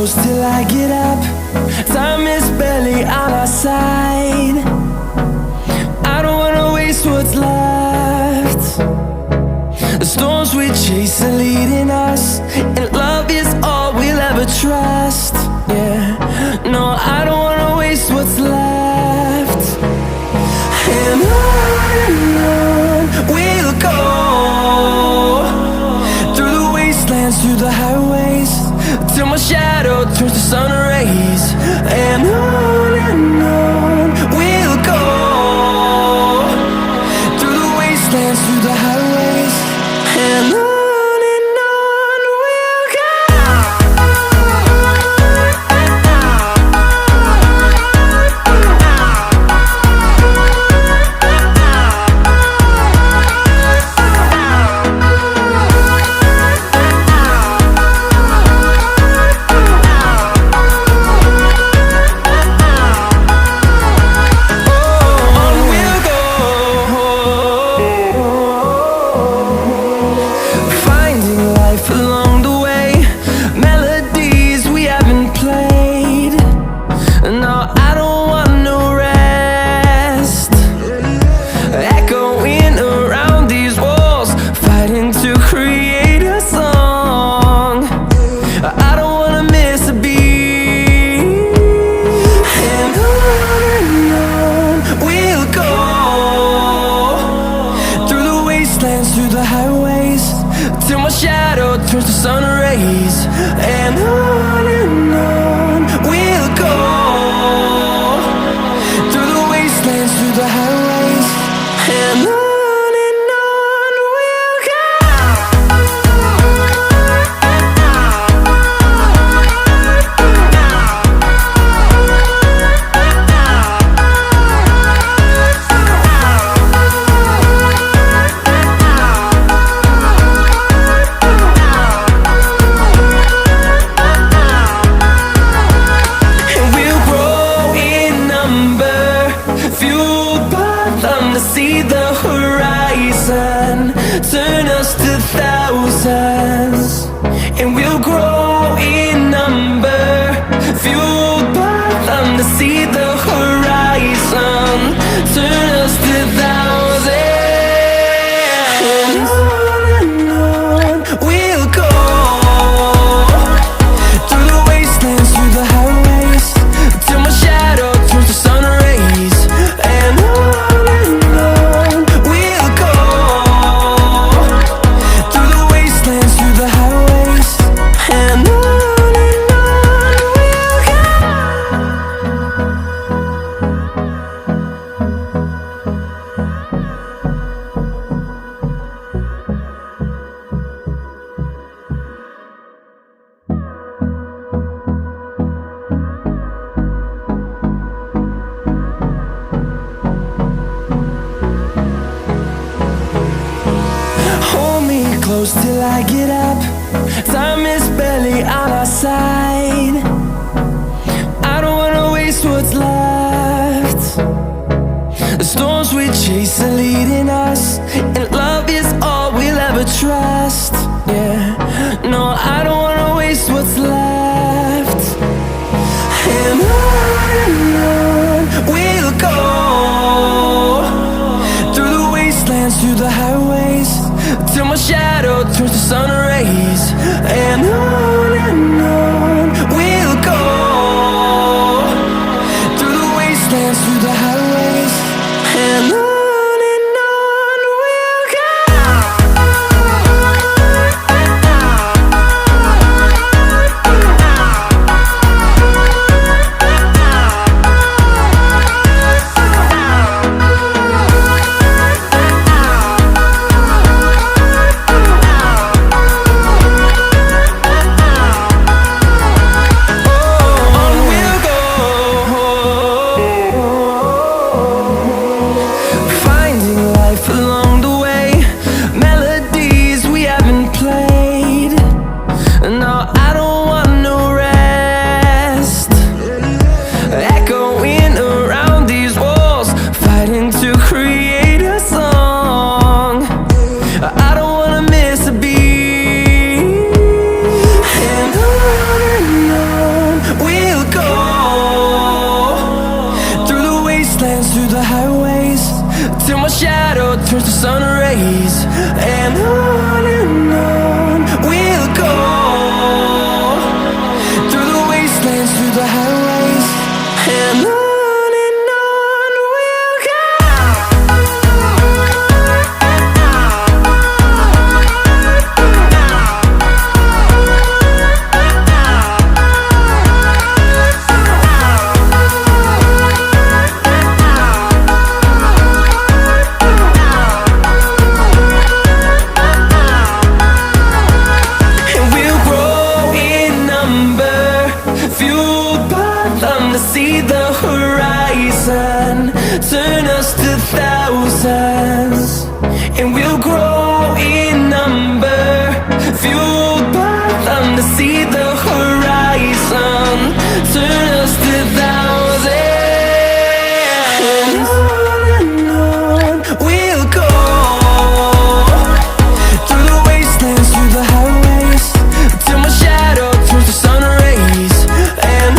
close till I get up. Time is barely on our side. I don't wanna waste what's left. The storms we chase are leading us, and love is all we'll ever trust. Yeah, no, I don't wanna waste what's left. And on we'll go, through the wastelands, through the highways, till my shadow turns to sun rays. And on we'll go, through the wastelands, through the highways, and on we'll go. Through the highways, till my shadow turns to sun rays. And on we'll go, through the wastelands, through the highways, and on we'll go. See the horizon, turn us to thousands, and we'll grow in number, fueled by them to see the horizon, turn us to thousands. And on we'll go, through the wastelands, through the highways, till my shadow turns to sun rays. And close till I get up. Time is barely on our side. I don't wanna waste what's left. The storms we chase are leading us, and love is all we'll ever trust. Yeah, no, I don't wanna waste what's left. And on we'll go, through the wastelands, through the highways, till my shadow turns to sun rays. And on we'll go, through the wastelands, through the highways, and on we'll go. wastelands, through the highways, till my shadow turns to sun rays. And on we'll go, through the wastelands, through the highways, and on we'll go. See the horizon, turn us to thousands, and we'll grow in number, fueled by them. To see the horizon, turn us to thousands, and on we'll go, through the wastelands, through the highways, till my shadow turns to sun rays. And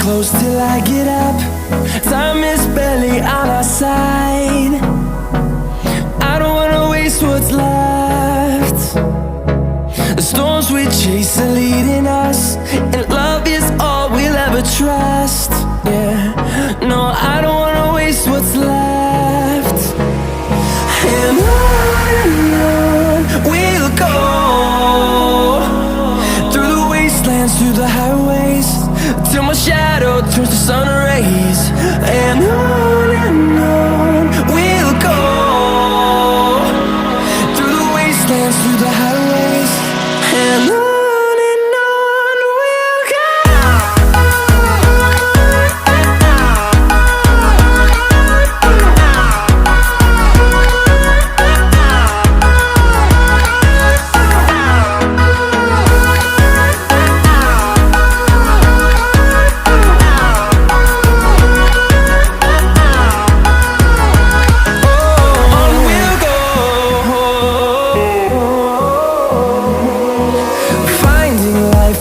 close till I get up. Time is barely on our side. I don't wanna waste what's left. The storms we chase are leading us, and love is all we'll ever trust. Yeah, no, I don't wanna waste what's left. And on we'll go, through the wastelands, through the highways, till my shadow turns to sun rays. And on we'll go, through the wastelands, through the highways, and on we'll go.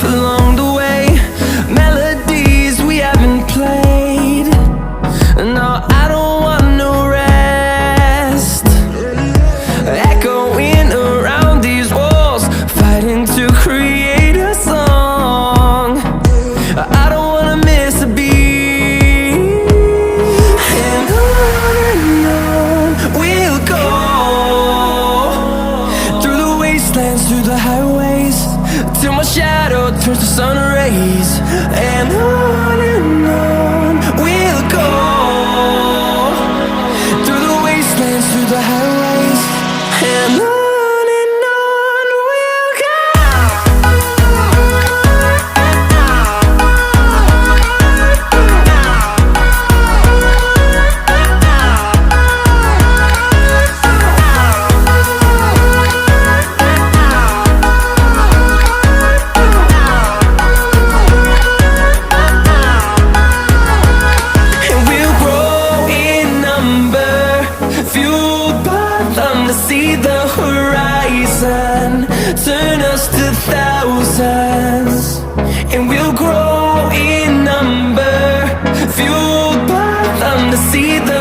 Along the way, melodies we haven't played. No, I don't want no rest, echoing around these walls, fighting to create a song. I don't wanna miss a beat. And on we'll go, through the wastelands, through the highways, till my shadow turns to sun rays. And on we'll go, through the wastelands, through the highways, and on we'll go. See the horizon, turn us to thousands, and we'll grow in number, fueled by them. To see the